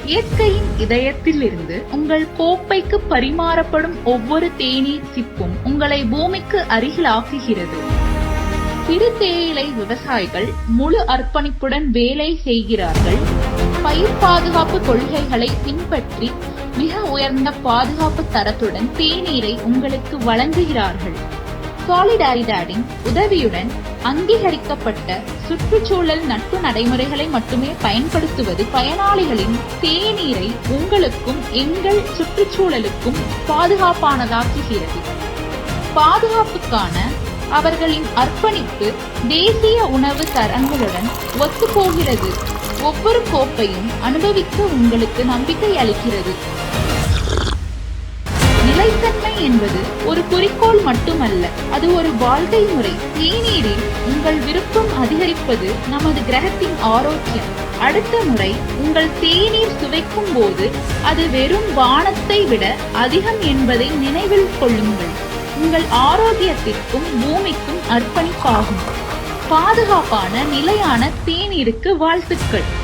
இயற்கையின் இதயத்திலிருந்து உங்கள் கோப்பைக்கு பரிமாறப்படும் ஒவ்வொரு தேநீர் சிப்பும் உங்களை பூமிக்கு அருகிலாக்குகிறது. சிறு தேயிலை விவசாயிகள் முழு அர்ப்பணிப்புடன் வேலை செய்கிறார்கள். பயிர் பாதுகாப்பு கொள்கைகளை பின்பற்றி மிக உயர்ந்த பாதுகாப்பு தரத்துடன் தேநீரை உங்களுக்கு வழங்குகிறார்கள். சாலிடாரிடாடின் உதவியுடன் அங்கீகரிக்கப்பட்ட சுற்றுச்சூழல் நட்பு நடைமுறைகளை மட்டுமே பயன்படுத்துவது பயனாளிகளின் தேநீரை உங்களுக்கும் எங்கள் சுற்றுச்சூழலுக்கும் பாதுகாப்பானதாக்குகிறது. பாதுகாப்புக்கான அவர்களின் அர்ப்பணிப்பு தேசிய உணவு தரங்களுடன் ஒத்துப்போகிறது. ஒவ்வொரு கோப்பையும் அனுபவிக்க உங்களுக்கு நம்பிக்கை அளிக்கிறது. நிலைத்தன்மை என்பது ஒரு குறிக்கோள் மட்டுமல்ல, அது ஒரு வாழ்க்கை முறை. தேநீரில் உங்கள் விருப்பம் அதிகரிப்பது நமது கிரகத்தின் ஆரோக்கியம். அடுத்த முறை உங்கள் தேநீர் சுவைக்கும் போது அது வெறும் வானத்தை விட அதிகம் என்பதை நினைவில் கொள்ளுங்கள். உங்கள் ஆரோக்கியத்திற்கும் பூமிக்கும் அர்ப்பணிப்பாகும். பாதுகாப்பான நிலையான தேநீருக்கு வாழ்த்துக்கள்.